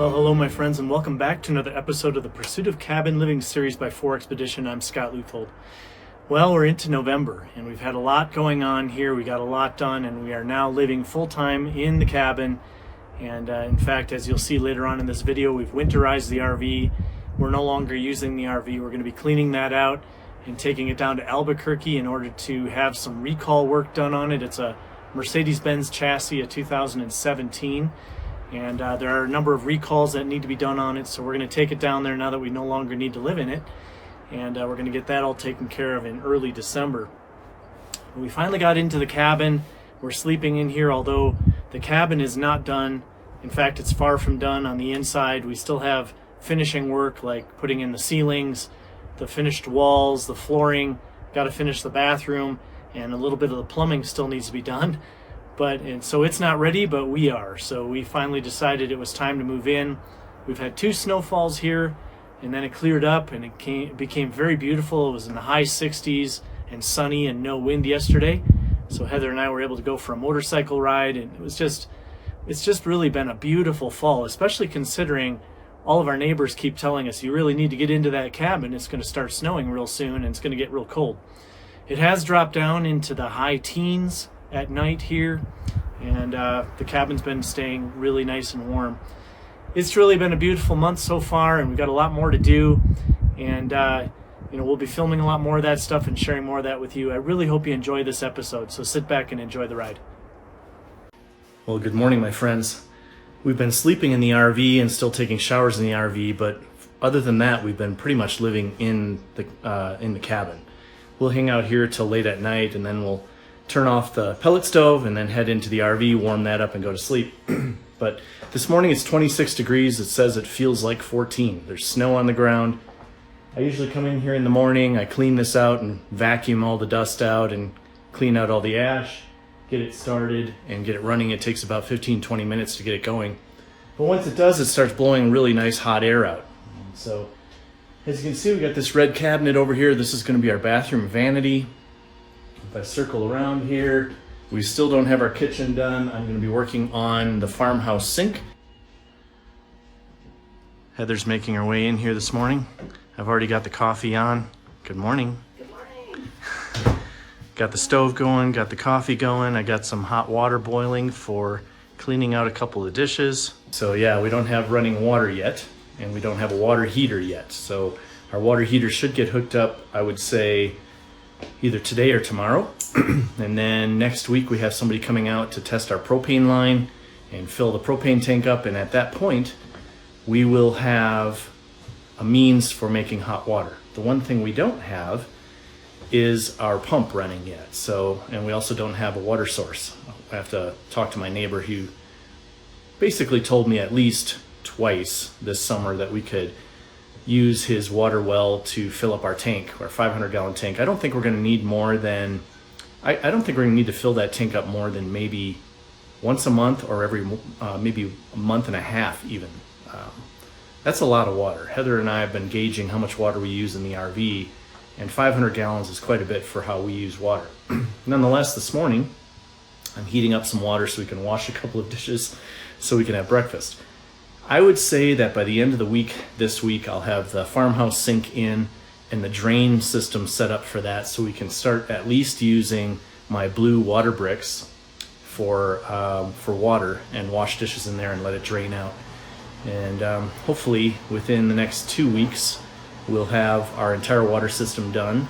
Well, hello my friends, and welcome back to another episode of the Pursuit of Cabin Living series by 4Expedition. I'm Scott Leuthold. Well, we're into November, and we've had a lot going on here. We got a lot done, and we are now living full-time in the cabin. And in fact, as you'll see later on in this video, we've winterized the RV. We're no longer using the RV. We're going to be cleaning that out and taking it down to Albuquerque in order to have some recall work done on it. It's a Mercedes-Benz chassis, a 2017. And there are a number of recalls that need to be done on it, so we're going to take it down there now that we no longer need to live in it, and we're going to get that all taken care of in early December. We finally got into the cabin. We're sleeping in here, although the cabin is not done. In fact, it's far from done on the inside. We still have finishing work like putting in the ceilings, the finished walls, the flooring, got to finish the bathroom, and a little bit of the plumbing still needs to be done. And so it's not ready, but we are. So we finally decided it was time to move in. We've had 2 snowfalls here, and then it cleared up, and it became very beautiful. It was in the high 60s and sunny and no wind yesterday. So Heather and I were able to go for a motorcycle ride, and it's just really been a beautiful fall, especially considering all of our neighbors keep telling us you really need to get into that cabin. It's going to start snowing real soon, and it's going to get real cold. It has dropped down into the high teens at night here, and the cabin's been staying really nice and warm. It's really been a beautiful month so far, and we've got a lot more to do, and we'll be filming a lot more of that stuff and sharing more of that with you. I really hope you enjoy this episode, so sit back and enjoy the ride. Well, good morning, my friends. We've been sleeping in the RV and still taking showers in the RV, but other than that, we've been pretty much living in the cabin. We'll hang out here till late at night, and then we'll turn off the pellet stove and then head into the RV, warm that up, and go to sleep. But this morning it's 26 degrees. It says it feels like 14. There's snow on the ground. I usually come in here in the morning, I clean this out and vacuum all the dust out and clean out all the ash, get it started and get it running. It takes about 15-20 minutes to get it going. But once it does, it starts blowing really nice hot air out. So as you can see, we got this red cabinet over here. This is going to be our bathroom vanity. If I circle around here, we still don't have our kitchen done. I'm going to be working on the farmhouse sink. Heather's making her way in here this morning. I've already got the coffee on. Good morning. Good morning. Got the stove going, got the coffee going. I got some hot water boiling for cleaning out a couple of dishes. So yeah, we don't have running water yet, and we don't have a water heater yet. So our water heater should get hooked up, I would say, either today or tomorrow. And then next week we have somebody coming out to test our propane line and fill the propane tank up, and at that point we will have a means for making hot water. The one thing we don't have is our pump running yet, and we also don't have a water source. I have to talk to my neighbor who basically told me at least twice this summer that we could use his water well to fill up our tank, our 500-gallon tank. I don't think we're going to need more than, I don't think we're going to need to fill that tank up more than maybe once a month or every maybe a month and a half even. That's a lot of water. Heather and I have been gauging how much water we use in the RV, and 500 gallons is quite a bit for how we use water. Nonetheless, this morning I'm heating up some water so we can wash a couple of dishes so we can have breakfast. I would say that by the end of the week, this week, I'll have the farmhouse sink in and the drain system set up for that, so we can start at least using my blue water bricks for water and wash dishes in there and let it drain out. And hopefully within the next 2 weeks, we'll have our entire water system done.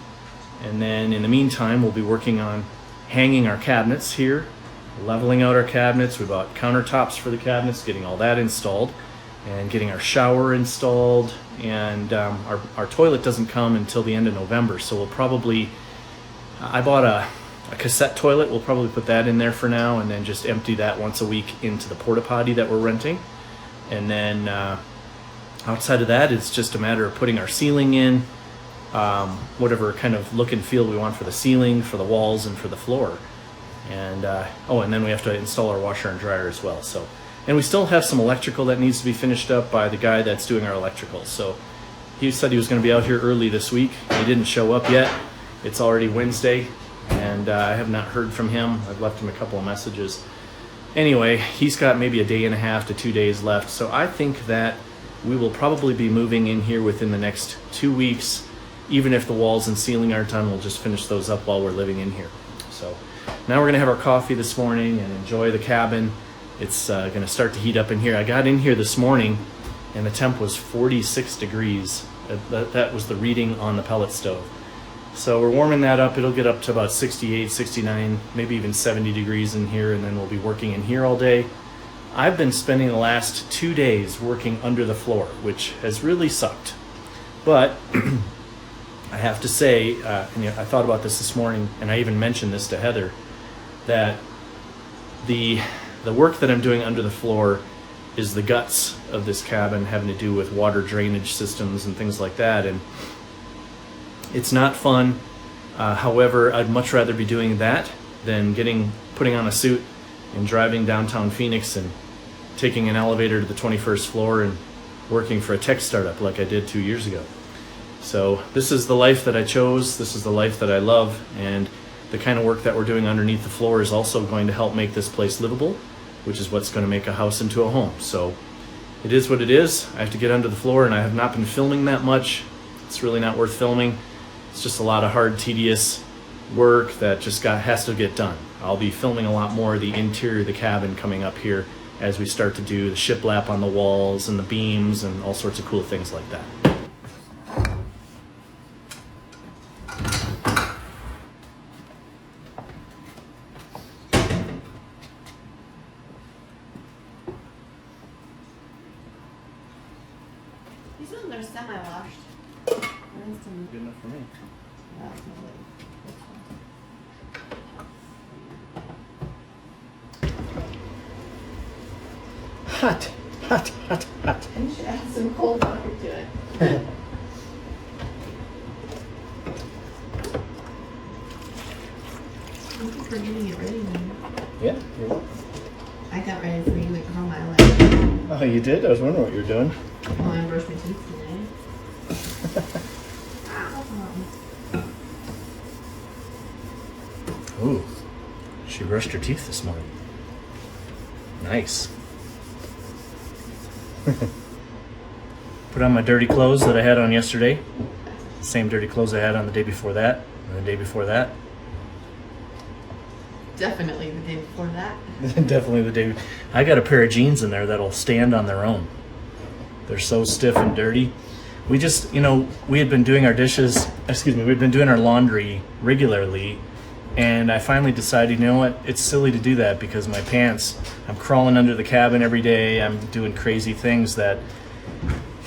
And then in the meantime, we'll be working on hanging our cabinets here, leveling out our cabinets. We bought countertops for the cabinets, getting all that installed, and getting our shower installed. And our toilet doesn't come until the end of November, so we'll probably, I bought a cassette toilet. We'll probably put that in there for now, and then just empty that once a week into the porta potty that we're renting. And then outside of that, it's just a matter of putting our ceiling in, whatever kind of look and feel we want for the ceiling, for the walls, and for the floor. And and then we have to install our washer and dryer as well. So, and we still have some electrical that needs to be finished up by the guy that's doing our electrical. So he said he was going to be out here early this week. He didn't show up yet. It's already Wednesday, and I have not heard from him. I've left him a couple of messages. anyway, he's got maybe a day and a half to 2 days left. So I think that we will probably be moving in here within the next 2 weeks. Even if the walls and ceiling aren't done, we'll just finish those up while we're living in here. So now we're gonna have our coffee this morning and enjoy the cabin. It's gonna start to heat up in here. I got in here this morning and the temp was 46 degrees. That was the reading on the pellet stove. So we're warming that up. It'll get up to about 68, 69, maybe even 70 degrees in here, and then we'll be working in here all day. I've been spending the last 2 days working under the floor, which has really sucked. But I have to say, and I thought about this morning, and I even mentioned this to Heather, that the work that I'm doing under the floor is the guts of this cabin, having to do with water drainage systems and things like that. And it's not fun. However, I'd much rather be doing that than putting on a suit and driving downtown Phoenix and taking an elevator to the 21st floor and working for a tech startup like I did 2 years ago. So this is the life that I chose. This is the life that I love. And the kind of work that we're doing underneath the floor is also going to help make this place livable, which is what's going to make a house into a home. So it is what it is. I have to get under the floor, and I have not been filming that much. It's really not worth filming. It's just a lot of hard, tedious work that just has to get done. I'll be filming a lot more of the interior of the cabin coming up here as we start to do the shiplap on the walls and the beams and all sorts of cool things like that. These ones are semi-washed. Good enough for me. Hot, hot, hot, hot. And you should add some cold water to it. Thank you for getting it ready, man. Yeah, you're welcome. I got ready for you like all my life. Oh, you did? I was wondering what you were doing. Oh, I brushed my teeth today. Ooh, she brushed her teeth this morning. Nice. Put on my dirty clothes that I had on yesterday. Same dirty clothes I had on the day before that, and the day before that. Definitely the day before that. Definitely the day. I got a pair of jeans in there that'll stand on their own. They're so stiff and dirty. We just, we had been doing our dishes, we'd been doing our laundry regularly, and I finally decided, you know what, it's silly to do that because my pants, I'm crawling under the cabin every day, I'm doing crazy things that,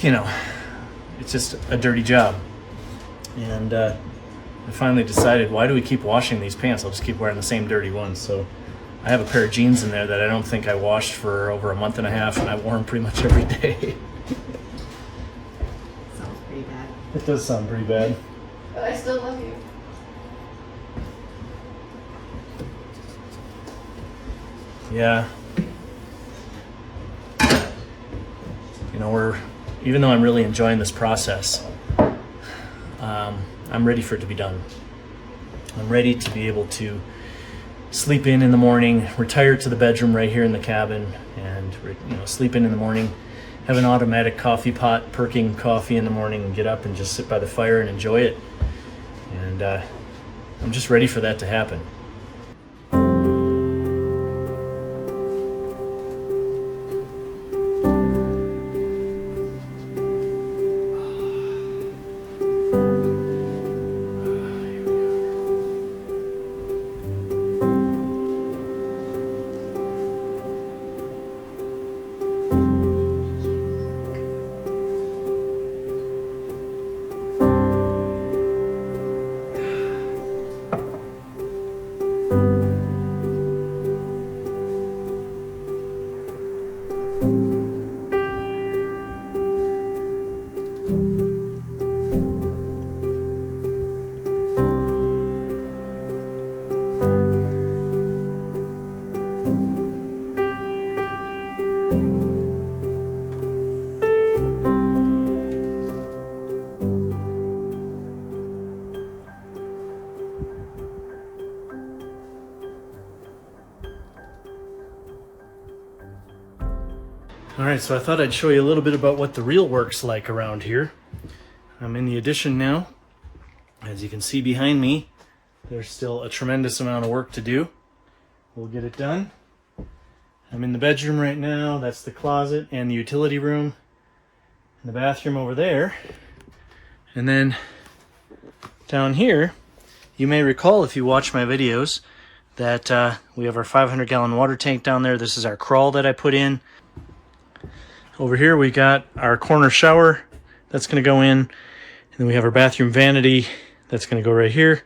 it's just a dirty job. And I finally decided, why do we keep washing these pants? I'll just keep wearing the same dirty ones. So I have a pair of jeans in there that I don't think I washed for over a month and a half, and I wore them pretty much every day. Sounds pretty bad. It does sound pretty bad. But I still love you. Yeah. Even though I'm really enjoying this process, I'm ready for it to be done. I'm ready to be able to sleep in the morning, retire to the bedroom right here in the cabin, and sleep in the morning, have an automatic coffee pot, perking coffee in the morning, and get up and just sit by the fire and enjoy it. And I'm just ready for that to happen. All right, so I thought I'd show you a little bit about what the real work's like around here. I'm in the addition now. As you can see behind me, there's still a tremendous amount of work to do. We'll get it done. I'm in the bedroom right now. That's the closet and the utility room. And the bathroom over there. And then down here, you may recall if you watch my videos that we have our 500-gallon water tank down there. This is our crawl that I put in. Over here we got our corner shower that's going to go in. And then we have our bathroom vanity that's going to go right here.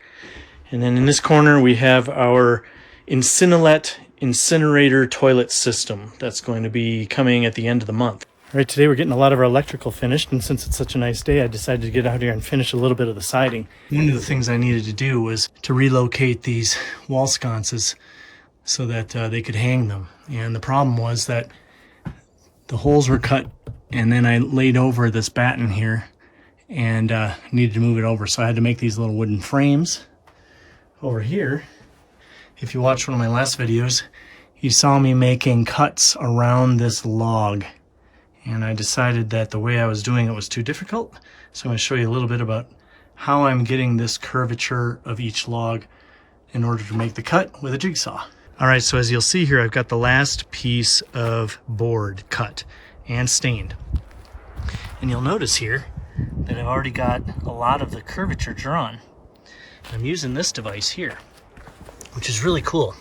And then in this corner we have our incinerator toilet system that's going to be coming at the end of the month. All right, today we're getting a lot of our electrical finished, and since it's such a nice day, I decided to get out here and finish a little bit of the siding. One of the things I needed to do was to relocate these wall sconces so that they could hang them. And the problem was that the holes were cut, and then I laid over this batten here and needed to move it over. So I had to make these little wooden frames. Over here, if you watched one of my last videos, you saw me making cuts around this log. And I decided that the way I was doing it was too difficult. So I'm going to show you a little bit about how I'm getting this curvature of each log in order to make the cut with a jigsaw. All right, so as you'll see here, I've got the last piece of board cut and stained. And you'll notice here that I've already got a lot of the curvature drawn. I'm using this device here, which is really cool.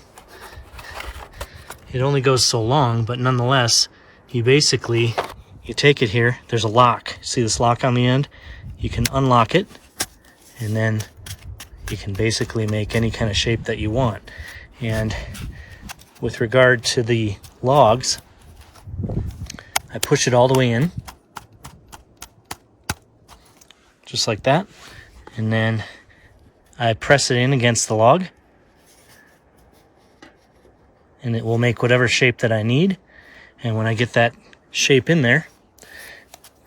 It only goes so long, but nonetheless, you take it here, there's a lock. See this lock on the end? You can unlock it, and then you can basically make any kind of shape that you want. And with regard to the logs, I push it all the way in, just like that, and then I press it in against the log, and it will make whatever shape that I need. And when I get that shape in there,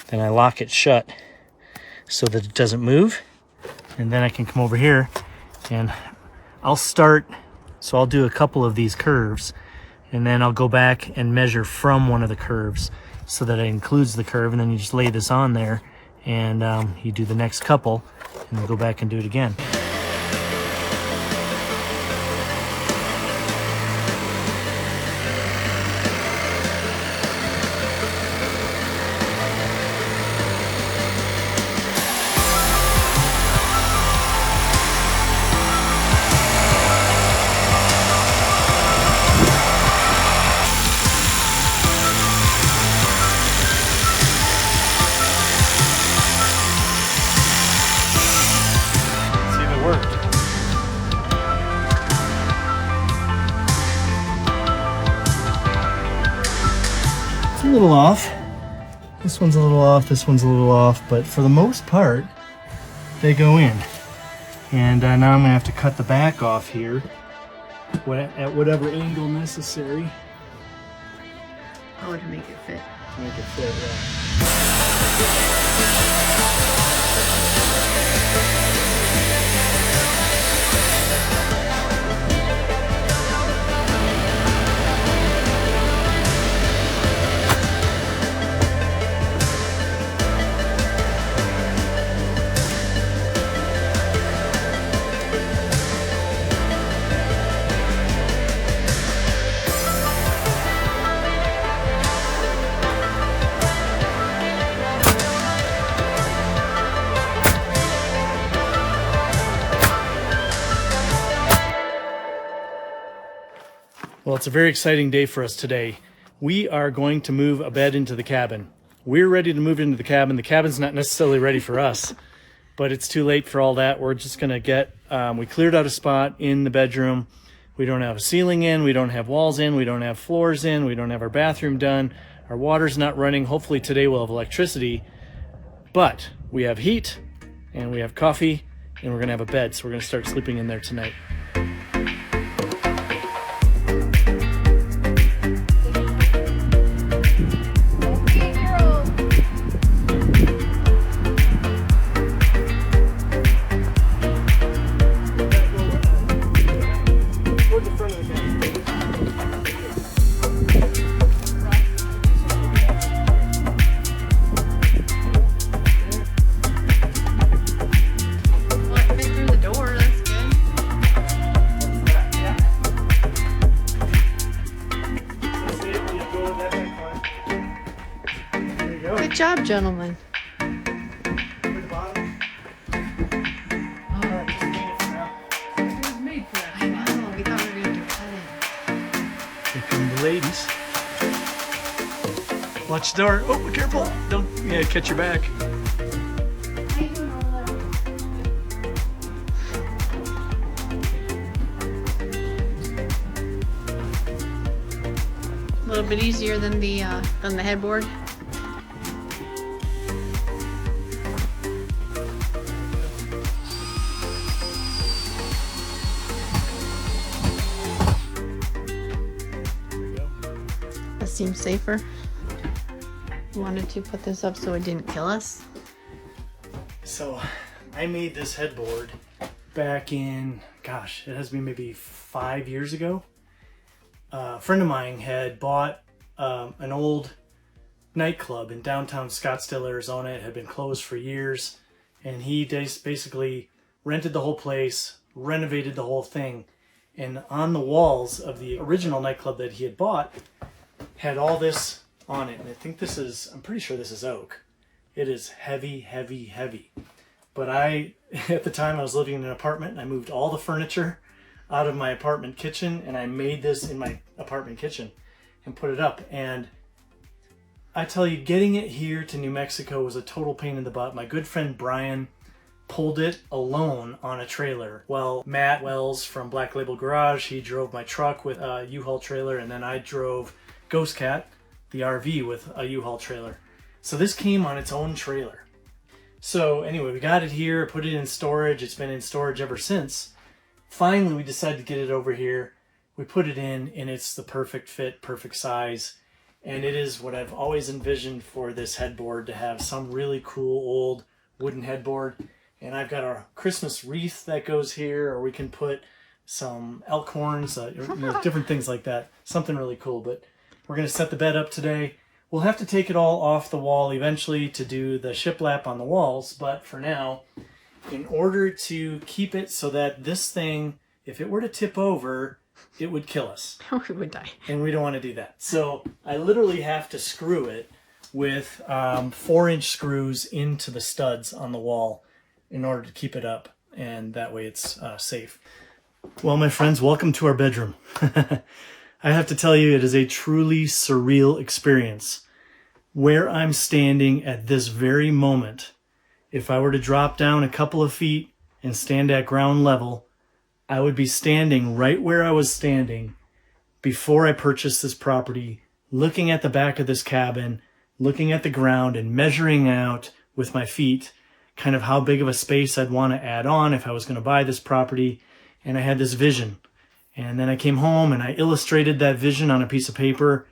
then I lock it shut so that it doesn't move. And then I can come over here and I'll do a couple of these curves, and then I'll go back and measure from one of the curves so that it includes the curve, and then you just lay this on there and you do the next couple and then go back and do it again. A little off. This one's a little off, this one's a little off, but for the most part, they go in. And now I'm gonna have to cut the back off here at whatever angle necessary. Oh, to make it fit. To make it fit, Well, it's a very exciting day for us today. We are going to move a bed into the cabin. We're ready to move into the cabin. The cabin's not necessarily ready for us, but it's too late for all that. We're just gonna we cleared out a spot in the bedroom. We don't have a ceiling in, we don't have walls in, we don't have floors in, we don't have our bathroom done. Our water's not running. Hopefully today we'll have electricity, but we have heat and we have coffee and we're gonna have a bed. So we're gonna start sleeping in there tonight. job, gentlemen. For the bottom. Oh, Just made it for now. It was made for us. I know. We thought we were going to do cutting. Here come the ladies. Watch the door. Oh, be careful. Don't catch your back. A little bit easier than the headboard. That seems safer. Wanted to put this up so it didn't kill us. So I made this headboard back in, gosh, it has been maybe 5 years ago. A friend of mine had bought an old nightclub in downtown Scottsdale, Arizona. It had been closed for years, and he basically rented the whole place, renovated the whole thing, and on the walls of the original nightclub that he had bought had all this on it. And I think this is, I'm pretty sure this is oak. It is heavy, heavy, heavy. But at the time I was living in an apartment, and I moved all the furniture out of my apartment kitchen, and I made this in my apartment kitchen and put it up. And I tell you, getting it here to New Mexico was a total pain in the butt. My good friend Brian pulled it alone on a trailer. Well, Matt Wells from Black Label Garage, he drove my truck with a U-Haul trailer, and then I drove Ghost Cat, the RV, with a U-Haul trailer. So this came on its own trailer. So anyway, we got it here, put it in storage. It's been in storage ever since. Finally, we decided to get it over here. We put it in, and it's the perfect fit, perfect size. And it is what I've always envisioned for this headboard, to have some really cool old wooden headboard. And I've got a Christmas wreath that goes here, or we can put some elk horns, different things like that. Something really cool. But we're going to set the bed up today. We'll have to take it all off the wall eventually to do the shiplap on the walls. But for now, in order to keep it so that this thing, if it were to tip over, it would kill us. We would die. And we don't want to do that. So I literally have to screw it with 4-inch screws into the studs on the wall in order to keep it up. And that way it's safe. Well, my friends, welcome to our bedroom. I have to tell you, it is a truly surreal experience. Where I'm standing at this very moment, if I were to drop down a couple of feet and stand at ground level, I would be standing right where I was standing before I purchased this property, looking at the back of this cabin, looking at the ground and measuring out with my feet kind of how big of a space I'd want to add on if I was going to buy this property. And I had this vision. And then I came home and I illustrated that vision on a piece of paper.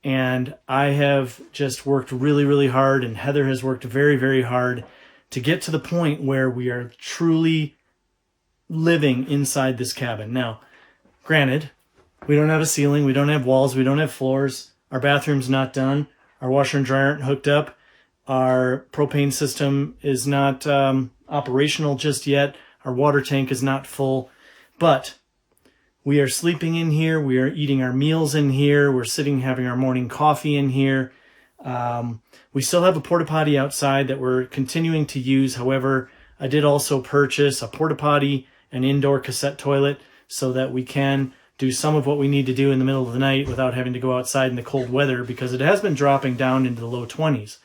And I have just worked really, really hard. And Heather has worked very, very hard to get to the point where we are truly living inside this cabin. Now, granted, we don't have a ceiling. We don't have walls. We don't have floors. Our bathroom's not done. Our washer and dryer aren't hooked up. Our propane system is not operational just yet. Our water tank is not full. But we are sleeping in here. We are eating our meals in here. We're sitting having our morning coffee in here. We still have a porta potty outside that we're continuing to use. However, I did also purchase a porta potty, an indoor cassette toilet, so that we can do some of what we need to do in the middle of the night without having to go outside in the cold weather, because it has been dropping down into the low 20s.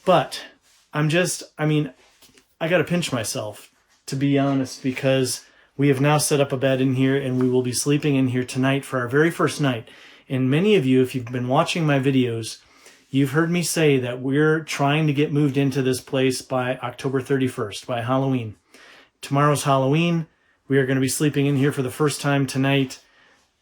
But I got to pinch myself, to be honest, because we have now set up a bed in here, and we will be sleeping in here tonight for our very first night. And many of you, if you've been watching my videos, you've heard me say that we're trying to get moved into this place by October 31st, by Halloween. Tomorrow's Halloween. We are going to be sleeping in here for the first time tonight.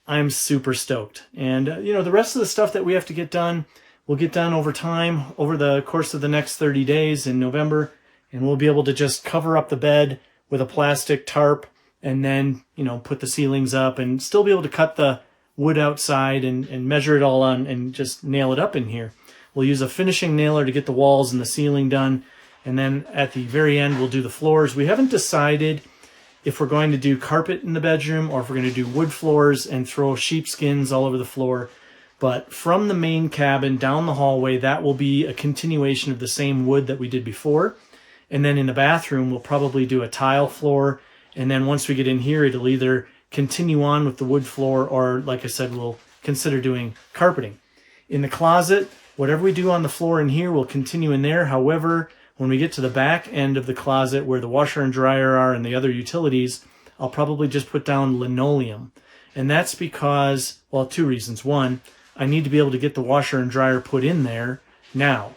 I'm super stoked. And, the rest of the stuff that we have to get done, we'll get done over time, over the course of the next 30 days in November. And we'll be able to just cover up the bed with a plastic tarp, and then, put the ceilings up and still be able to cut the wood outside and measure it all on and just nail it up in here. We'll use a finishing nailer to get the walls and the ceiling done. And then at the very end, we'll do the floors. We haven't decided if we're going to do carpet in the bedroom or if we're going to do wood floors and throw sheepskins all over the floor. But from the main cabin down the hallway, that will be a continuation of the same wood that we did before. And then in the bathroom, we'll probably do a tile floor. And then once we get in here, it'll either continue on with the wood floor or, like I said, we'll consider doing carpeting. In the closet, whatever we do on the floor in here will continue in there. However, when we get to the back end of the closet where the washer and dryer are and the other utilities, I'll probably just put down linoleum. And that's because, well, two reasons. One, I need to be able to get the washer and dryer put in there now.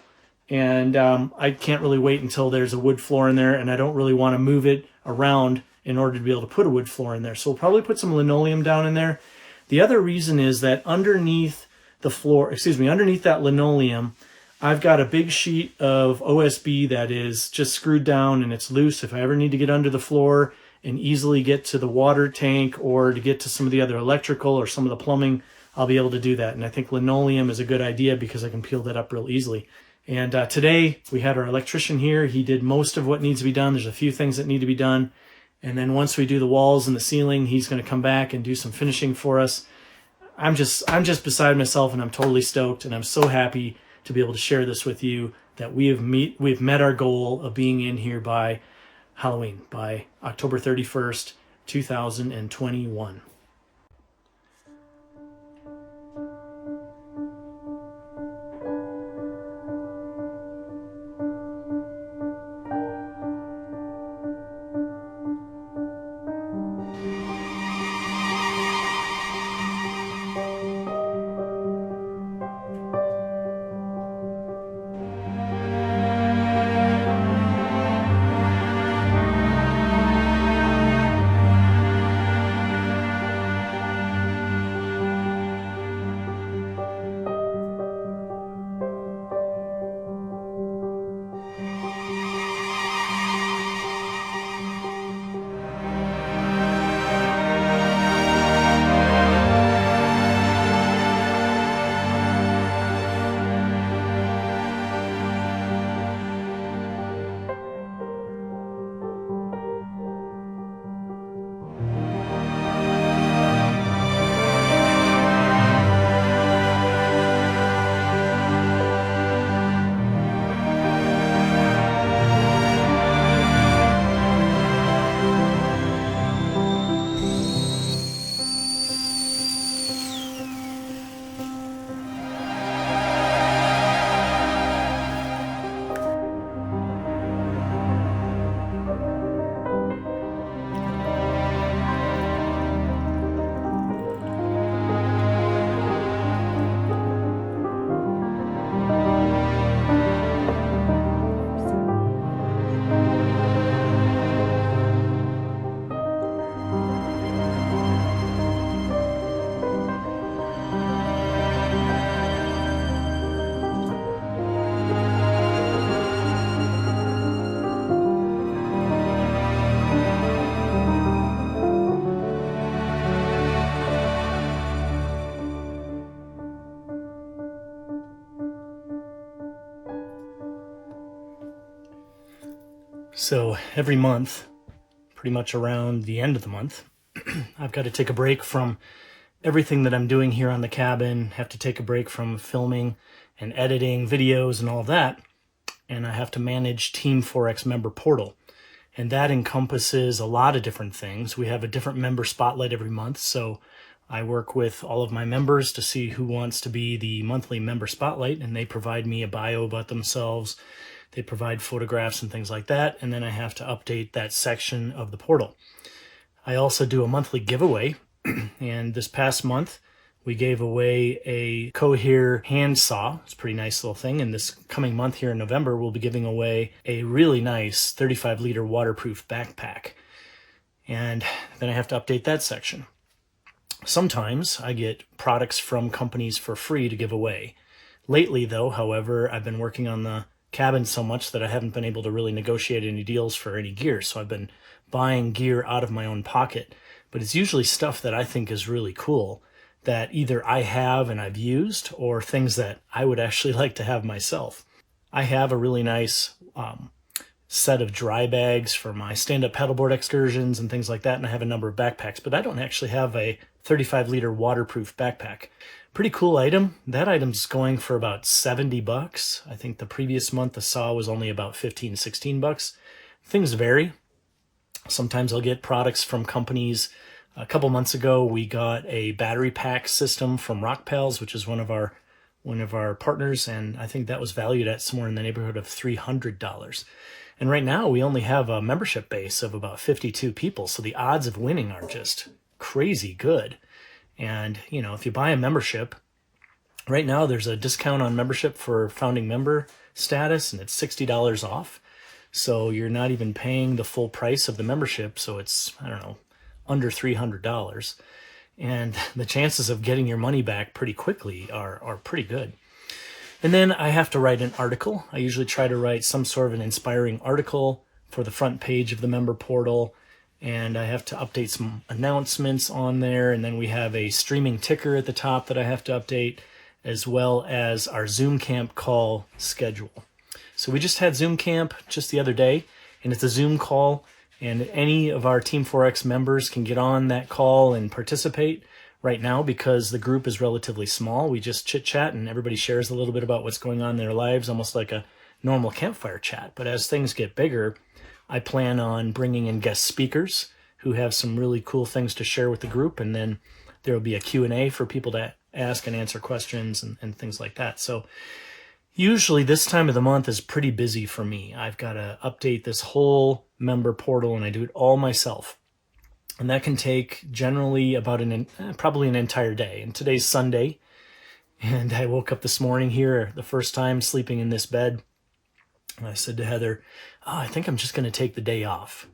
And I can't really wait until there's a wood floor in there, and I don't really want to move it around in order to be able to put a wood floor in there. So we'll probably put some linoleum down in there. The other reason is that underneath the floor, underneath that linoleum, I've got a big sheet of OSB that is just screwed down and it's loose. If I ever need to get under the floor and easily get to the water tank or to get to some of the other electrical or some of the plumbing, I'll be able to do that. And I think linoleum is a good idea because I can peel that up real easily. And today we had our electrician here. He did most of what needs to be done. There's a few things that need to be done. And then once we do the walls and the ceiling, he's going to come back and do some finishing for us. I'm just beside myself, and I'm totally stoked, and I'm so happy to be able to share this with you that we've met our goal of being in here by Halloween, by October 31st, 2021. So every month, pretty much around the end of the month, I've got to take a break from everything that I'm doing here on the cabin, have to take a break from filming and editing videos and all of that, and I have to manage Team 4X member portal. And that encompasses a lot of different things. We have a different member spotlight every month, so I work with all of my members to see who wants to be the monthly member spotlight, and they provide me a bio about themselves. They provide photographs and things like that, and then I have to update that section of the portal. I also do a monthly giveaway, and this past month we gave away a Coher hand saw. It's a pretty nice little thing, and this coming month here in November we'll be giving away a really nice 35-liter waterproof backpack. And then I have to update that section. Sometimes I get products from companies for free to give away. Lately though, however, I've been working on the cabin so much that I haven't been able to really negotiate any deals for any gear, so I've been buying gear out of my own pocket. But it's usually stuff that I think is really cool that either I have and I've used, or things that I would actually like to have myself. I have a really nice set of dry bags for my stand-up paddleboard excursions and things like that, and I have a number of backpacks, but I don't actually have a 35-liter waterproof backpack. Pretty cool item. That item's going for about $70. I think the previous month the saw was only about 15, 16 bucks. Things vary. Sometimes I'll get products from companies. A couple months ago, we got a battery pack system from Rock Pals, which is one of our partners, and I think that was valued at somewhere in the neighborhood of $300. And right now, we only have a membership base of about 52 people, so the odds of winning are just crazy good. And, you know, if you buy a membership, right now there's a discount on membership for founding member status, and it's $60 off. So you're not even paying the full price of the membership, so it's, I don't know, under $300. And the chances of getting your money back pretty quickly are pretty good. And then I have to write an article. I usually try to write some sort of an inspiring article for the front page of the member portal. And I have to update some announcements on there. And then we have a streaming ticker at the top that I have to update, as well as our Zoom camp call schedule. So we just had Zoom camp just the other day, and it's a Zoom call. And any of our Team 4X members can get on that call and participate. Right now, because the group is relatively small, we just chit-chat and everybody shares a little bit about what's going on in their lives, almost like a normal campfire chat. But as things get bigger, I plan on bringing in guest speakers who have some really cool things to share with the group, and then there will be a Q&A for people to ask and answer questions and things like that. So usually this time of the month is pretty busy for me. I've got to update this whole member portal, and I do it all myself. And that can take generally about probably an entire day. And today's Sunday, and I woke up this morning here, the first time sleeping in this bed. And I said to Heather, I think I'm just going to take the day off.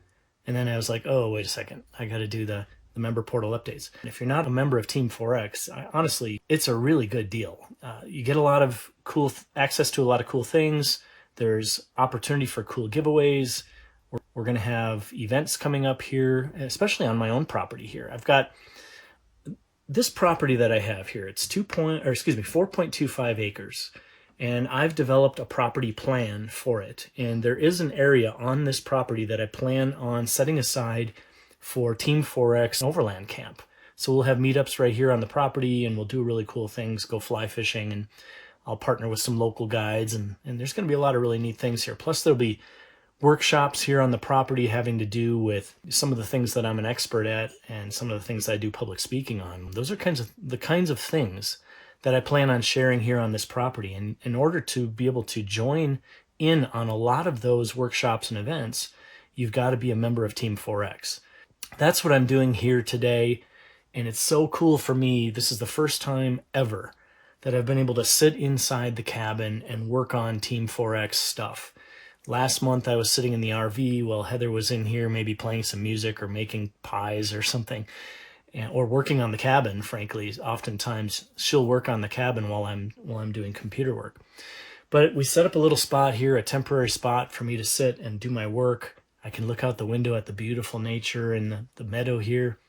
And then I was like, oh, wait a second. I got to do the member portal updates. And if you're not a member of Team 4X, honestly, it's a really good deal. You get a lot of cool access to a lot of cool things. There's opportunity for cool giveaways. We're going to have events coming up here, especially on my own property here. I've got this property that I have here. It's 4.25 acres, and I've developed a property plan for it. And there is an area on this property that I plan on setting aside for Team 4X overland camp. So we'll have meetups right here on the property, and we'll do really cool things, go fly fishing, and I'll partner with some local guides, and there's going to be a lot of really neat things here. Plus there'll be workshops here on the property having to do with some of the things that I'm an expert at and some of the things that I do public speaking on. Those are the kinds of things that I plan on sharing here on this property. And in order to be able to join in on a lot of those workshops and events, you've got to be a member of Team 4X. That's what I'm doing here today. And it's so cool for me. This is the first time ever that I've been able to sit inside the cabin and work on Team 4X stuff. Last month I was sitting in the RV while Heather was in here maybe playing some music or making pies or something, or working on the cabin, frankly. Oftentimes she'll work on the cabin while I'm doing computer work. But we set up a little spot here, a temporary spot for me to sit and do my work. I can look out the window at the beautiful nature and the meadow here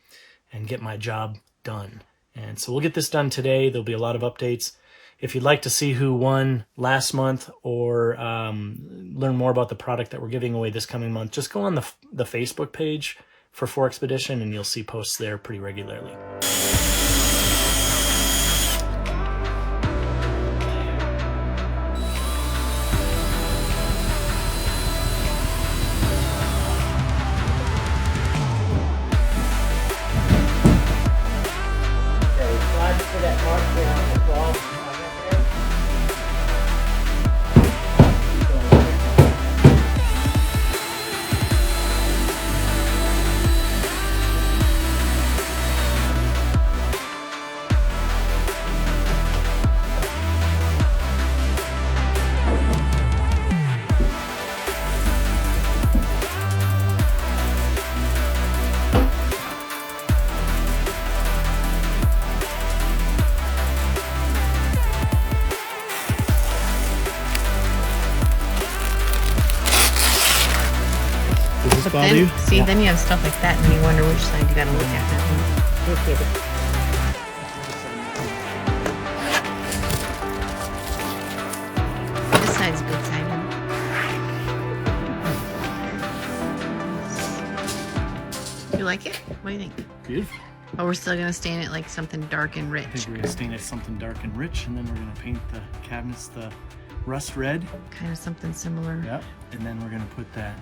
and get my job done. And so we'll get this done today. There'll be a lot of updates. If you'd like to see who won last month or learn more about the product that we're giving away this coming month, just go on the Facebook page for 4Expedition, and you'll see posts there pretty regularly. Then you have stuff like that, and you wonder which side you gotta look at. This side's good, Simon. You like it? What do you think? Beautiful. But we're still gonna stain it like something dark and I think rich. we're gonna stain it something dark and rich, and then we're gonna paint the cabinets the rust red. Kind of something similar. Yep. And then we're gonna put that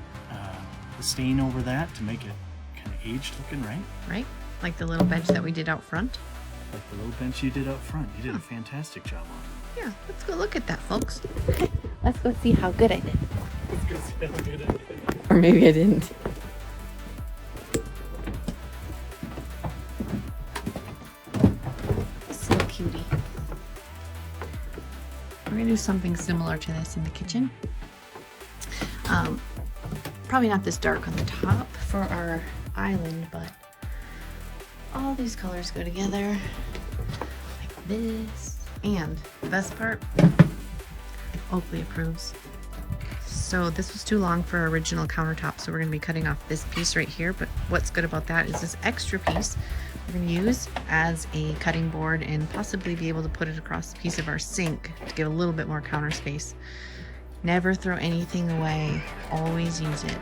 the stain over that to make it kind of aged looking, right? Right? Like the little bench that we did out front. Like the little bench you did up front. You did a fantastic job on it. Yeah, let's go look at that, folks. Let's go see how good I did. Let's go see how good I did. Or maybe I didn't. So cutie. We're gonna do something similar to this in the kitchen. Probably not this dark on the top for our island, but all these colors go together like this. And the best part, Oakley approves. So this was too long for our original countertop, so we're going to be cutting off this piece right here. But what's good about that is this extra piece we're going to use as a cutting board and possibly be able to put it across the piece of our sink to give a little bit more counter space. Never throw anything away. Always use it.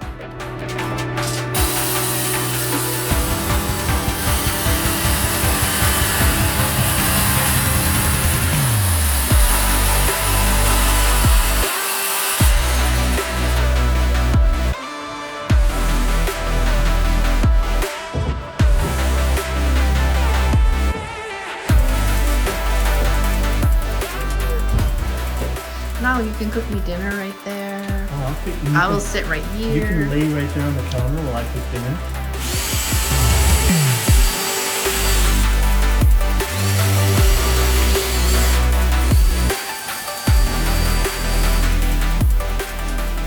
Now you can cook me dinner right there. Oh, I will sit right here. You can lay right there on the counter while I cook dinner.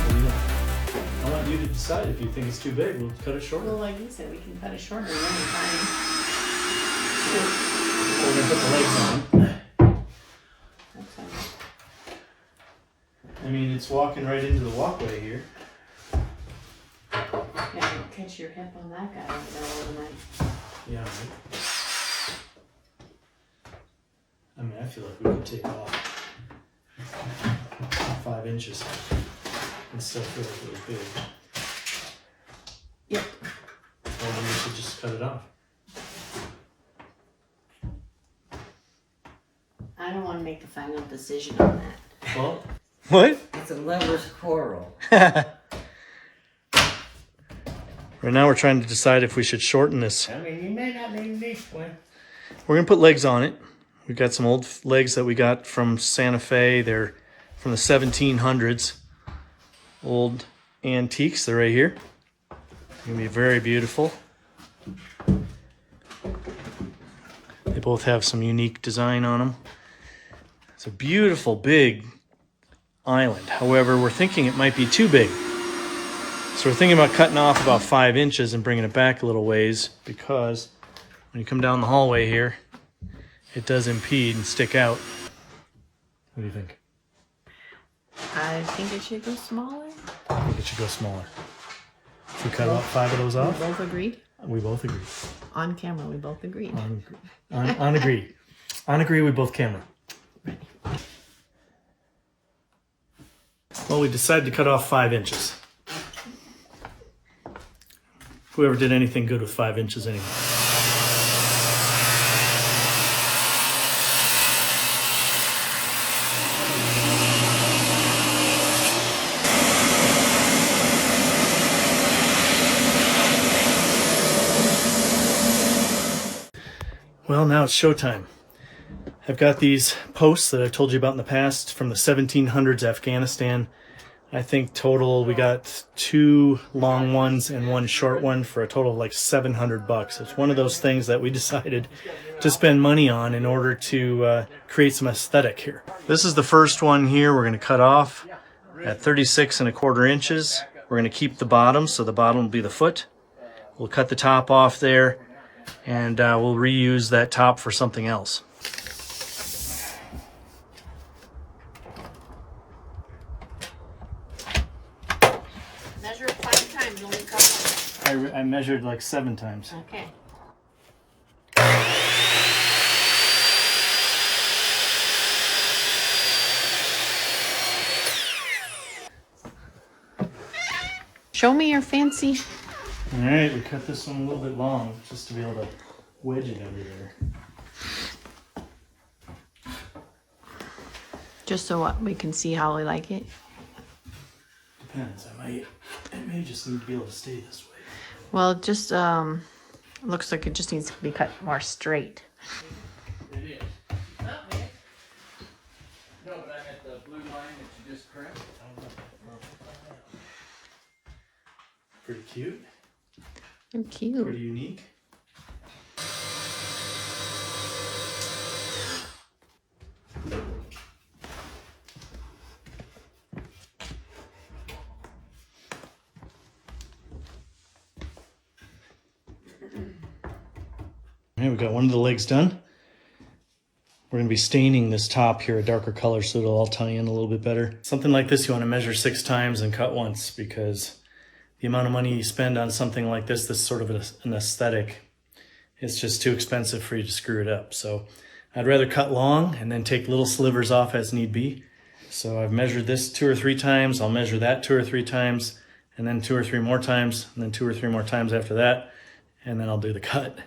What do you think? I want you to decide. If you think it's too big, we'll cut it shorter. Well, like you said, we can cut it shorter anytime. We're gonna put the legs on. That's fine. I mean, it's walking right into the walkway here. Yeah, don't catch your hip on that guy in the middle of the night. Yeah, right. I mean, I feel like we could take off 5 inches and still feel like it was big. Yep. Or maybe we should just cut it off. I don't want to make the final decision on that. Well, what? It's a lover's quarrel. Right now we're trying to decide if we should shorten this. I mean, you may not need this one. We're gonna put legs on it. We've got some old legs that we got from Santa Fe. They're from the 1700s. Old antiques. They're right here. Gonna be very beautiful. They both have some unique design on them. It's a beautiful big island. However, we're thinking it might be too big. So we're thinking about cutting off about 5 inches and bringing it back a little ways, because when you come down the hallway here, it does impede and stick out. What do you think? I think it should go smaller. I think it should go smaller. If we cut about 5 of those We off, both agreed? we both agree. On camera, we both agreed. On agree. On agree with both camera. Well, we decided to cut off 5 inches. Whoever did anything good with 5 inches anyway. Well, now it's showtime. I've got these posts that I've told you about in the past from the 1700s Afghanistan. I think total we got 2 long ones and 1 short one for a total of like $700. It's one of those things that we decided to spend money on in order to create some aesthetic here. This is the first one here. We're going to cut off at 36¼ inches. We're going to keep the bottom, so the bottom will be the foot. We'll cut the top off there, and we'll reuse that top for something else. Measure it 5 times, only cut I measured like 7 times. Okay. Show me your fancy. All right, we cut this one a little bit long just to be able to wedge it under there. Just so what, we can see how we like it. Depends. It may just need to be able to stay this way. Well, it just looks like it just needs to be cut more straight. It is. No, but I had the blue line that you just crimped. Pretty cute. They're cute. Pretty unique. Okay, we got one of the legs done. We're going to be staining this top here a darker color so it'll all tie in a little bit better. Something like this you want to measure 6 times and cut once, because the amount of money you spend on something like this sort of an aesthetic, it's just too expensive for you to screw it up. So I'd rather cut long and then take little slivers off as need be. So I've measured this 2 or 3 times. I'll measure that 2 or 3 times, and then 2 or 3 more times, and then 2 or 3 more times after that, and then I'll do the cut.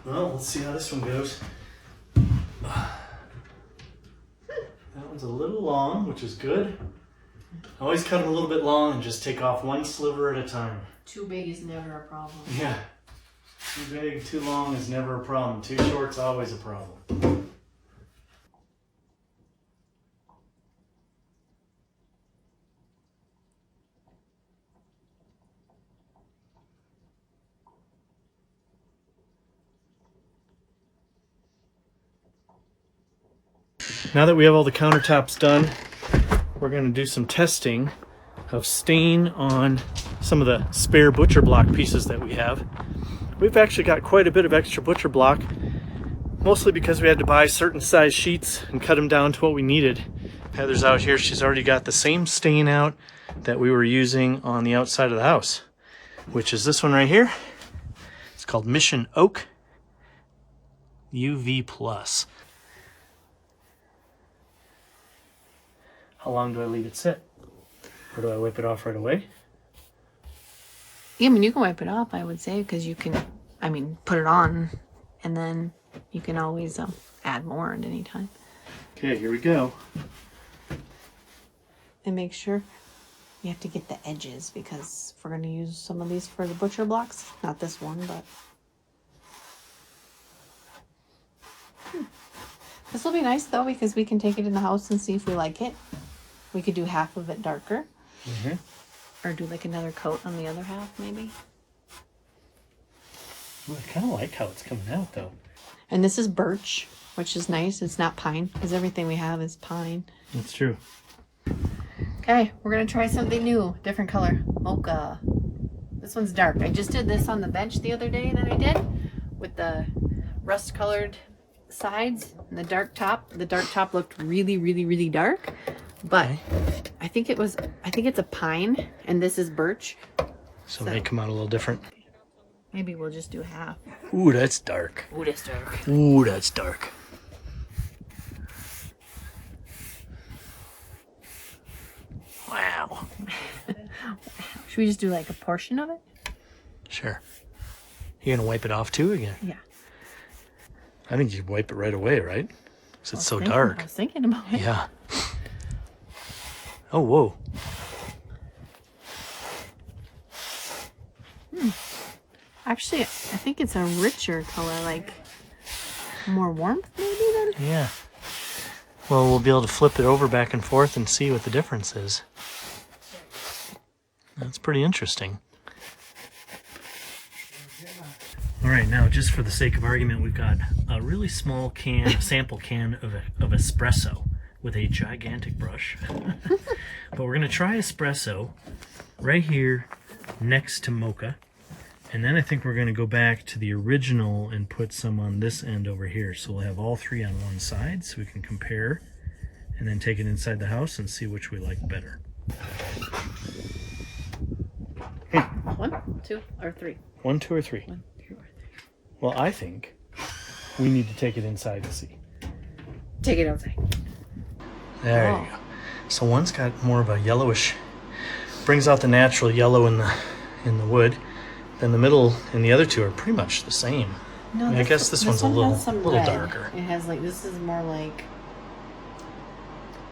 Well, let's see how this one goes. That one's a little long, which is good. I always cut them a little bit long and just take off 1 sliver at a time. Too big is never a problem. Yeah. Too big, too long is never a problem. Too short's always a problem. Now that we have all the countertops done, we're going to do some testing of stain on some of the spare butcher block pieces that we have. We've actually got quite a bit of extra butcher block, mostly because we had to buy certain size sheets and cut them down to what we needed. Heather's out here. She's already got the same stain out that we were using on the outside of the house, which is this one right here. It's called Mission Oak UV Plus. How long do I leave it sit? Or do I wipe it off right away? Yeah, I mean, you can wipe it off, I would say, because you can, put it on, and then you can always add more at any time. Okay, here we go. And make sure you have to get the edges, because if we're going to use some of these for the butcher blocks, not this one, but... This will be nice, though, because we can take it in the house and see if we like it. We could do half of it darker. Or do like another coat on the other half, maybe. Well, I kind of like how it's coming out, though. And this is birch, which is nice. It's not pine, because everything we have is pine. That's true. Okay, we're going to try something new. Different color. Mocha. This one's dark. I just did this on the bench the other day that I did with the rust-colored sides and the dark top. The dark top looked really, really, really dark. But I think it's a pine, and this is birch. So they come out a little different. Maybe we'll just do half. Ooh, that's dark. Ooh, that's dark. Ooh, that's dark. Wow. Should we just do like a portion of it? Sure. You're gonna wipe it off too again? Yeah. I think you'd wipe it right away, right? Because it's so I dark. was thinking about it. Yeah. Oh, whoa. Actually, I think it's a richer color, like more warmth maybe then? Yeah. Well, we'll be able to flip it over back and forth and see what the difference is. That's pretty interesting. All right, now just for the sake of argument, we've got a really small can, a sample can of espresso with a gigantic brush. But we're gonna try espresso right here next to mocha. And then I think we're gonna go back to the original and put some on this end over here. So we'll have all three on one side so we can compare and then take it inside the house and see which we like better. 1, 2, or 3? 1, 2, or 3? 1, 2, or 3. Well, I think we need to take it inside to see. Take it outside. There you go. So one's got more of a yellowish, brings out the natural yellow in the wood. Then the middle and the other two are pretty much the same. No, I guess this one's a little darker. It has like, this is more like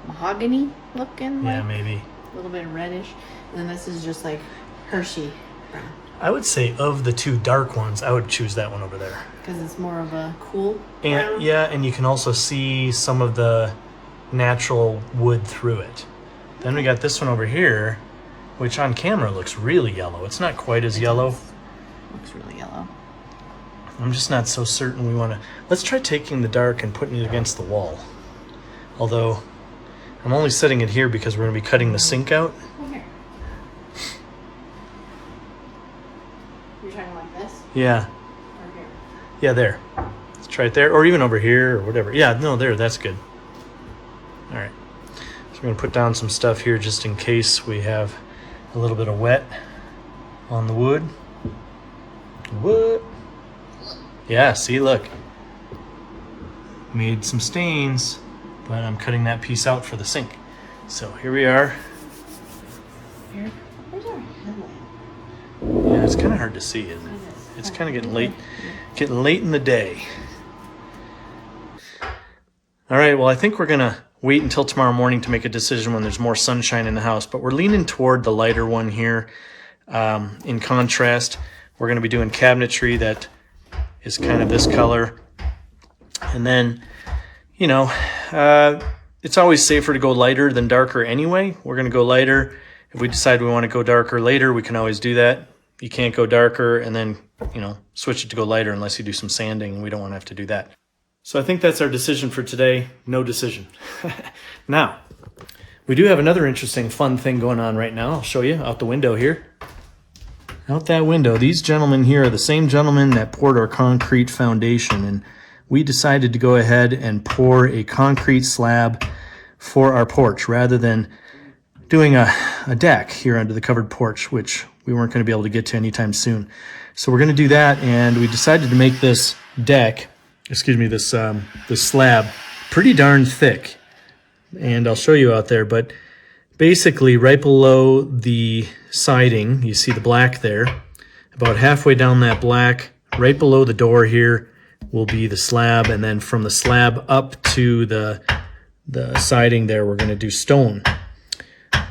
mahogany looking. Yeah, like, maybe. A little bit reddish. And then this is just like Hershey brown. I would say of the two dark ones, I would choose that one over there. Because it's more of a cool And brown. yeah, and you can also see some of the natural wood through it. Then we got this one over here, which on camera looks really yellow. It's not quite as yellow. Looks really yellow. I'm just not so certain we want to... Let's try taking the dark and putting it against the wall. Although, I'm only setting it here because we're going to be cutting the sink out. Okay. You're talking like this? Yeah. Or here? Yeah, there. Let's try it there, or even over here, or whatever. Yeah, no, there, that's good. All right. So we're going to put down some stuff here just in case we have a little bit of wet on the wood. What? Yeah, see, look. Made some stains, but I'm cutting that piece out for the sink. So here we are. Here? Where's our headlamp? Yeah, it's kind of hard to see, isn't it? It's kind of getting late in the day. All right, well, I think we're going to wait until tomorrow morning to make a decision when there's more sunshine in the house, but we're leaning toward the lighter one here. In contrast, we're going to be doing cabinetry that is kind of this color. And then, you know, it's always safer to go lighter than darker anyway. We're going to go lighter. If we decide we want to go darker later, we can always do that. You can't go darker and then, you know, switch it to go lighter unless you do some sanding. We don't want to have to do that. So I think that's our decision for today. No decision. Now, we do have another interesting, fun thing going on right now. I'll show you out the window here. Out that window, these gentlemen here are the same gentlemen that poured our concrete foundation, and we decided to go ahead and pour a concrete slab for our porch rather than doing a deck here under the covered porch, which we weren't going to be able to get to anytime soon. So we're going to do that, and we decided to make this deck, this slab, pretty darn thick. And I'll show you out there, but basically right below the siding, you see the black there, about halfway down that black, right below the door here will be the slab, and then from the slab up to the siding there, we're going to do stone.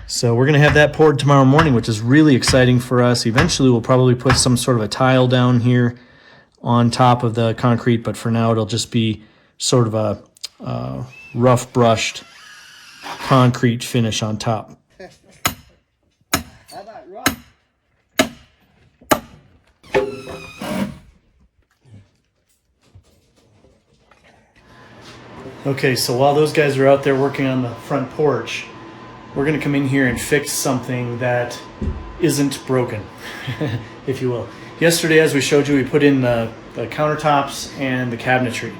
So we're going to have that poured tomorrow morning, which is really exciting for us. Eventually we'll probably put some sort of a tile down here on top of the concrete, but for now it'll just be sort of a rough brushed concrete finish on top. How about rock? Okay, so while those guys are out there working on the front porch, we're going to come in here and fix something that isn't broken, if you will. Yesterday, as we showed you, we put in the countertops and the cabinetry.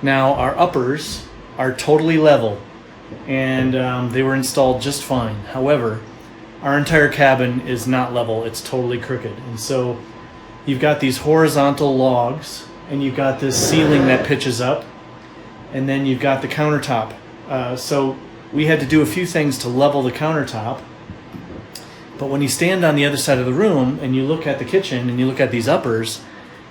Now, our uppers are totally level, and they were installed just fine. However, our entire cabin is not level. It's totally crooked. And so you've got these horizontal logs, and you've got this ceiling that pitches up, and then you've got the countertop. So we had to do a few things to level the countertop. But when you stand on the other side of the room and you look at the kitchen and you look at these uppers,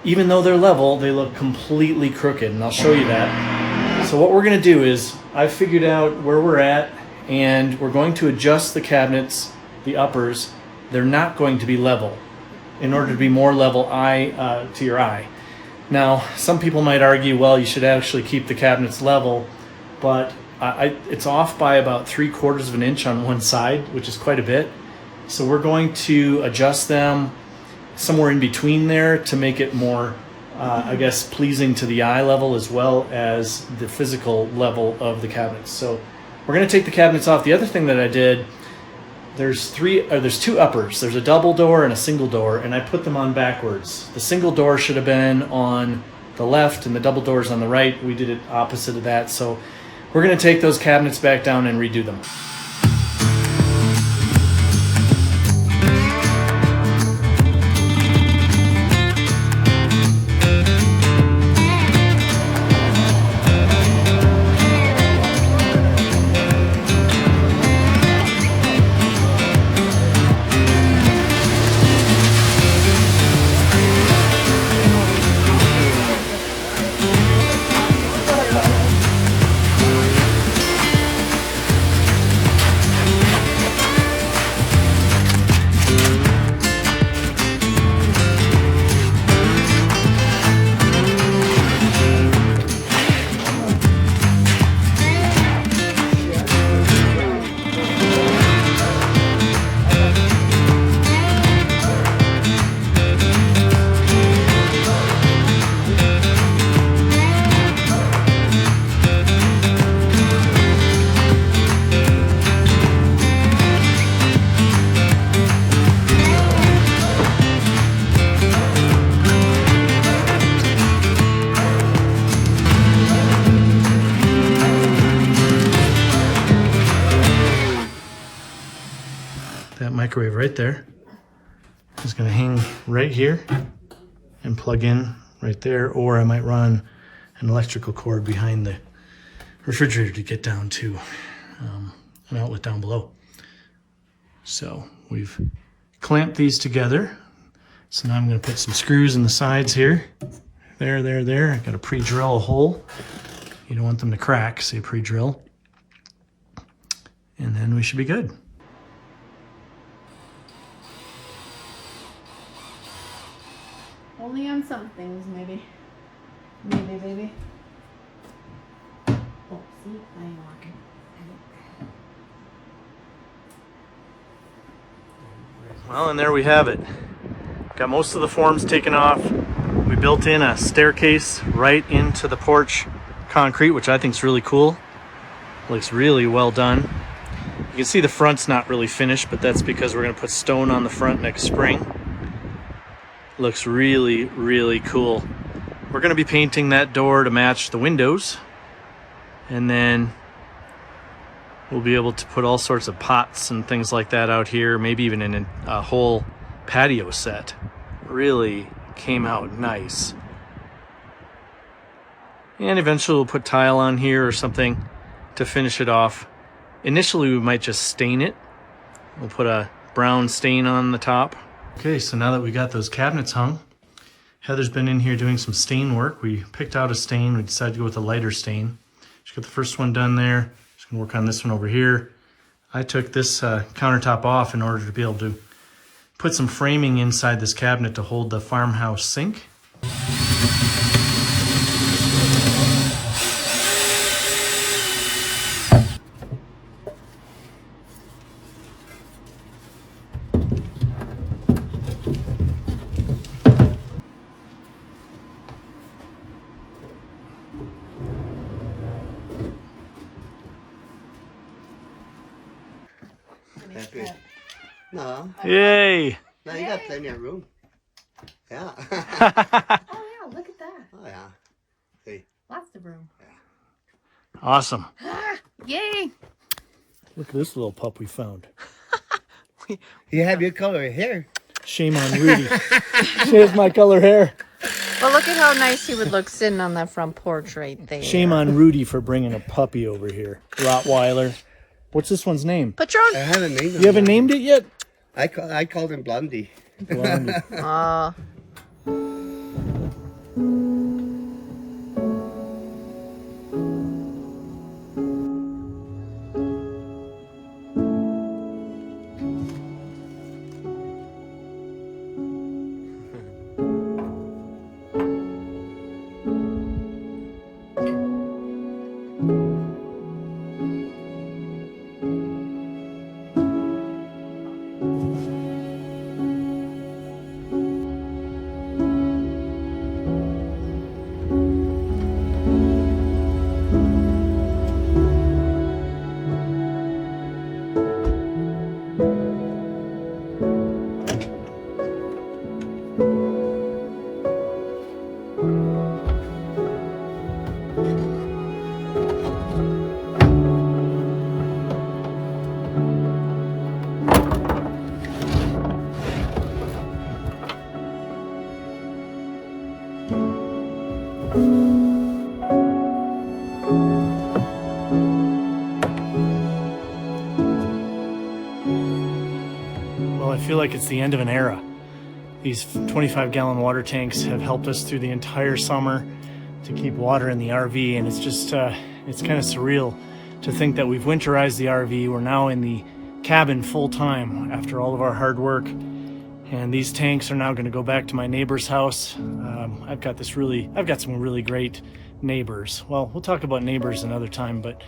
even though they're level, they look completely crooked, and I'll show you that. So what we're going to do is, I've figured out where we're at, and we're going to adjust the cabinets, the uppers. They're not going to be level in order to be more level to your eye. Now, some people might argue, well, you should actually keep the cabinets level, but it's off by about 3/4 of an inch on one side, which is quite a bit. So we're going to adjust them somewhere in between there to make it more, I guess, pleasing to the eye level as well as the physical level of the cabinets. So we're going to take the cabinets off. The other thing that I did, there's two uppers. There's a double door and a single door, and I put them on backwards. The single door should have been on the left and the double doors on the right. We did it opposite of that. So we're going to take those cabinets back down and redo them. That microwave right there is going to hang right here and plug in right there, or I might run an electrical cord behind the refrigerator to get down to an outlet down below. So we've clamped these together. So now I'm going to put some screws in the sides here. There. I got to pre-drill a hole. You don't want them to crack, so you pre-drill. And then we should be good. Only on some things, maybe. Maybe, baby. Oh, see? I ain't walking. Well, and there we have it. Got most of the forms taken off. We built in a staircase right into the porch concrete, which I think is really cool. Looks really well done. You can see the front's not really finished, but that's because we're going to put stone on the front next spring. Looks really, really cool. We're going to be painting that door to match the windows. And then we'll be able to put all sorts of pots and things like that out here, maybe even in a whole patio set. Really came out nice. And eventually we'll put tile on here or something to finish it off. Initially we might just stain it. We'll put a brown stain on the top. Okay, so now that we got those cabinets hung, Heather's been in here doing some stain work. We picked out a stain. We decided to go with a lighter stain. She got the first one done there. She's gonna work on this one over here. I took this countertop off in order to be able to put some framing inside this cabinet to hold the farmhouse sink. Happy? No. Yay! No, you got plenty of room. Yeah. Oh, yeah, look at that. Oh, yeah. See. Lots of room. Awesome. Yay! Look at this little pup we found. You have your color hair. Shame on Rudy. Here's my color hair. Well, look at how nice he would look sitting on that front porch right there. Shame on Rudy for bringing a puppy over here. Rottweiler. What's this one's name? Patron. I haven't named him. You haven't named it yet? I called him Blondie. Blondie. I feel like it's the end of an era. These 25-gallon water tanks have helped us through the entire summer to keep water in the RV, and it's just, it's kind of surreal to think that we've winterized the RV. We're now in the cabin full time after all of our hard work, and these tanks are now going to go back to my neighbor's house. I've got some really great neighbors. Well, we'll talk about neighbors another time, but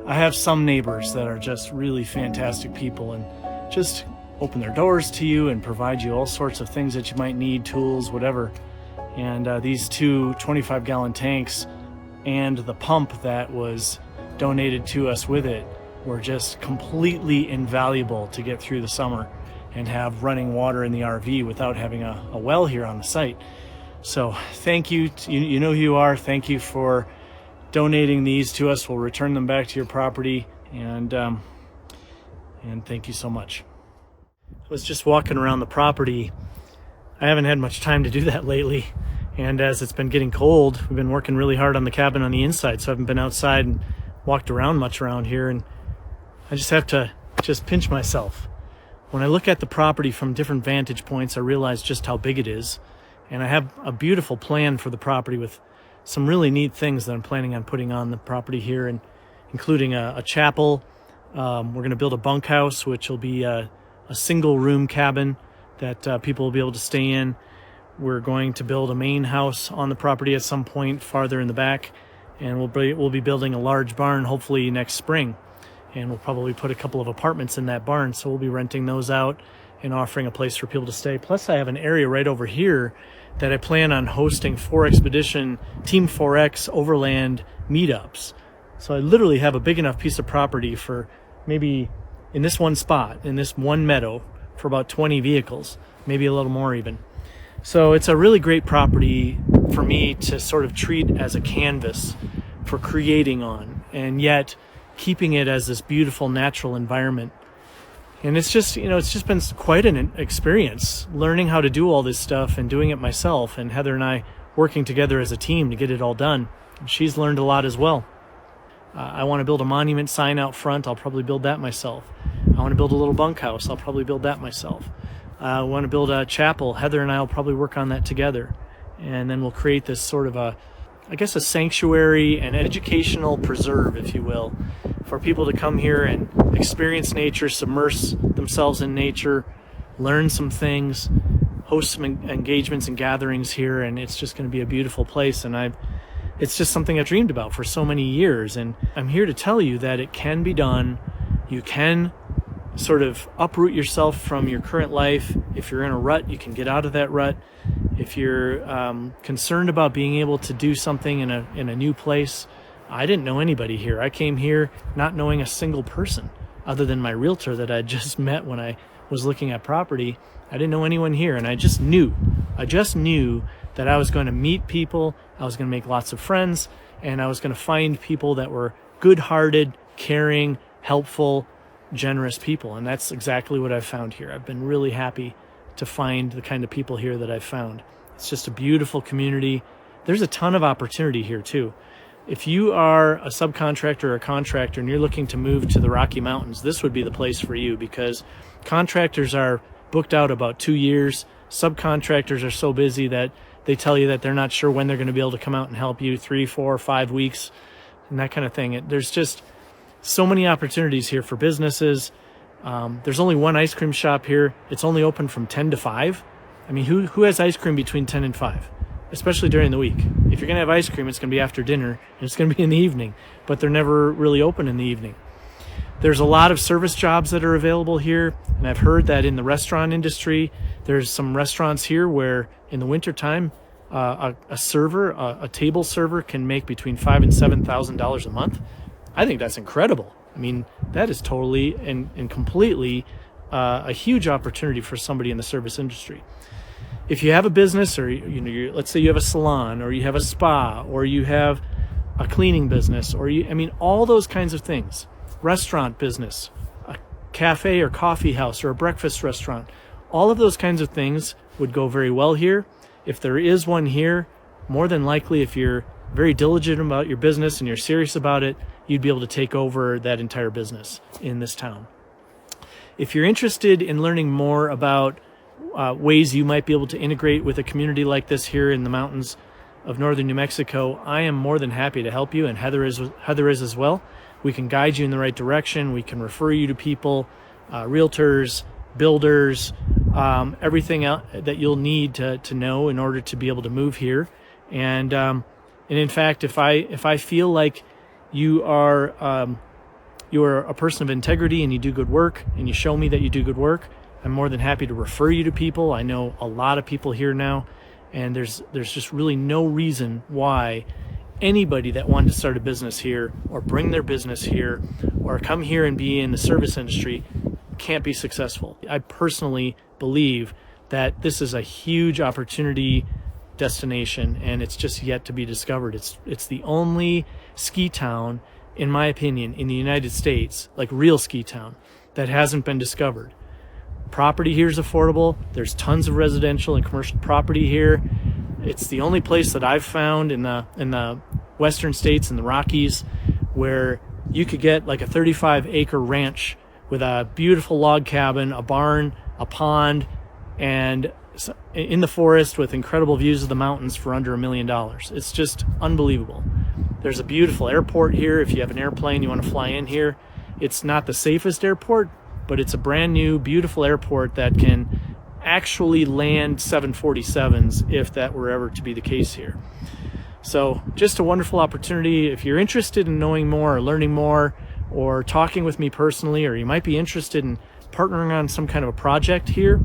I have some neighbors that are just really fantastic people and just open their doors to you and provide you all sorts of things that you might need, tools, whatever. And these two 25-gallon tanks and the pump that was donated to us with it were just completely invaluable to get through the summer and have running water in the RV without having a well here on the site. So thank you. You know who you are. Thank you for donating these to us. We'll return them back to your property, and thank you so much. I was just walking around the property. I haven't had much time to do that lately, and as it's been getting cold, we've been working really hard on the cabin on the inside, so I haven't been outside and walked around much around here, and I just have to pinch myself. When I look at the property from different vantage points, I realize just how big it is, and I have a beautiful plan for the property with some really neat things that I'm planning on putting on the property here, and including a chapel. We're going to build a bunkhouse, which will be a single room cabin that people will be able to stay in. We're going to build a main house on the property at some point farther in the back, and we'll be building a large barn hopefully next spring, and we'll probably put a couple of apartments in that barn, so we'll be renting those out and offering a place for people to stay. Plus I have an area right over here that I plan on hosting 4Expedition Team 4X overland meetups. So I literally have a big enough piece of property for maybe, in this one spot, in this one meadow, for about 20 vehicles, maybe a little more even. So it's a really great property for me to sort of treat as a canvas for creating on, and yet keeping it as this beautiful natural environment. And it's just, it's just been quite an experience learning how to do all this stuff and doing it myself, and Heather and I working together as a team to get it all done. She's learned a lot as well. I want to build a monument sign out front. I'll probably build that myself. I want to build a little bunkhouse. I'll probably build that myself. I want to build a chapel. Heather and I will probably work on that together. And then we'll create this sort of a sanctuary and educational preserve, if you will, for people to come here and experience nature, submerge themselves in nature, learn some things, host some engagements and gatherings here, and it's just going to be a beautiful place. And it's just something I've dreamed about for so many years, and I'm here to tell you that it can be done. You can sort of uproot yourself from your current life. If you're in a rut, you can get out of that rut. If you're concerned about being able to do something in a new place, I didn't know anybody here. I came here not knowing a single person other than my realtor that I just met when I was looking at property. I didn't know anyone here, and I just knew that I was going to meet people, I was going to make lots of friends, and I was going to find people that were good-hearted, caring, helpful, generous people. And that's exactly what I've found here. I've been really happy to find the kind of people here that I've found. It's just a beautiful community. There's a ton of opportunity here too. If you are a subcontractor or a contractor and you're looking to move to the Rocky Mountains, this would be the place for you, because contractors are booked out about 2 years. Subcontractors are so busy that they tell you that they're not sure when they're going to be able to come out and help you, 3, 4, 5 weeks, and that kind of thing. There's just so many opportunities here for businesses. There's only one ice cream shop here. It's only open from 10 to 5. I mean, who has ice cream between 10 and 5? Especially during the week. If you're going to have ice cream, it's going to be after dinner, and it's going to be in the evening, but they're never really open in the evening. There's a lot of service jobs that are available here, and I've heard that in the restaurant industry, there's some restaurants here where in the wintertime, a table server can make between $5,000 and $7,000 a month. I think that's incredible. I mean, that is totally and completely a huge opportunity for somebody in the service industry. If you have a business, or let's say you have a salon, or you have a spa, or you have a cleaning business, or all those kinds of things, restaurant business, a cafe or coffee house, or a breakfast restaurant, all of those kinds of things would go very well here. If there is one here, more than likely, if you're very diligent about your business and you're serious about it, you'd be able to take over that entire business in this town. If you're interested in learning more about ways you might be able to integrate with a community like this here in the mountains of northern New Mexico, I am more than happy to help you, and Heather is as well. We can guide you in the right direction. We can refer you to people, realtors, builders, everything else that you'll need to know in order to be able to move here. And in fact, if I feel like you are a person of integrity and you do good work and you show me that you do good work, I'm more than happy to refer you to people. I know a lot of people here now, and there's just really no reason why anybody that wanted to start a business here or bring their business here or come here and be in the service industry can't be successful. I personally believe that this is a huge opportunity destination, and it's just yet to be discovered. It's the only ski town, in my opinion, in the United States, like real ski town, that hasn't been discovered. Property here is affordable. There's tons of residential and commercial property here. It's the only place that I've found in the western states, in the Rockies, where you could get like a 35-acre ranch with a beautiful log cabin, a barn, a pond, and in the forest with incredible views of the mountains for under $1 million. It's just unbelievable. There's a beautiful airport here. If you have an airplane, you want to fly in here. It's not the safest airport, but it's a brand new, beautiful airport that can actually land 747s if that were ever to be the case here. So just a wonderful opportunity. If you're interested in knowing more or learning more or talking with me personally, or you might be interested in partnering on some kind of a project here,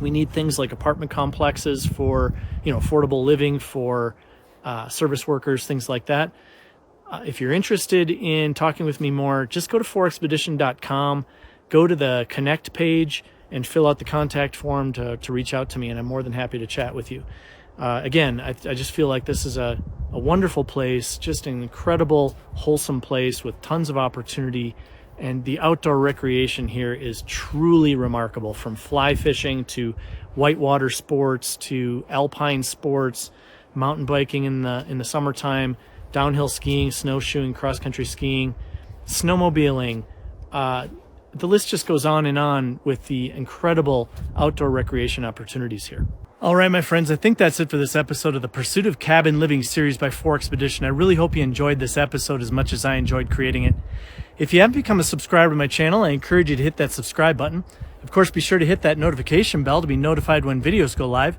we need things like apartment complexes for, affordable living for service workers, things like that. If you're interested in talking with me more, just go to forexpedition.com, go to the connect page and fill out the contact form to reach out to me, and I'm more than happy to chat with you. Again, I just feel like this is a wonderful place, just an incredible, wholesome place with tons of opportunity, and the outdoor recreation here is truly remarkable, from fly fishing to whitewater sports to alpine sports, mountain biking in the summertime, downhill skiing, snowshoeing, cross-country skiing, snowmobiling. The list just goes on and on with the incredible outdoor recreation opportunities here. All right, my friends, I think that's it for this episode of the Pursuit of Cabin Living series by For Expedition. I really hope you enjoyed this episode as much as I enjoyed creating it. If you haven't become a subscriber to my channel, I encourage you to hit that subscribe button. Of course, be sure to hit that notification bell to be notified when videos go live.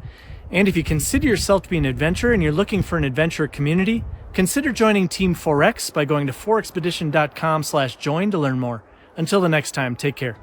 And if you consider yourself to be an adventurer and you're looking for an adventure community, consider joining Team 4X by going to forexpedition.com/join to learn more. Until the next time, take care.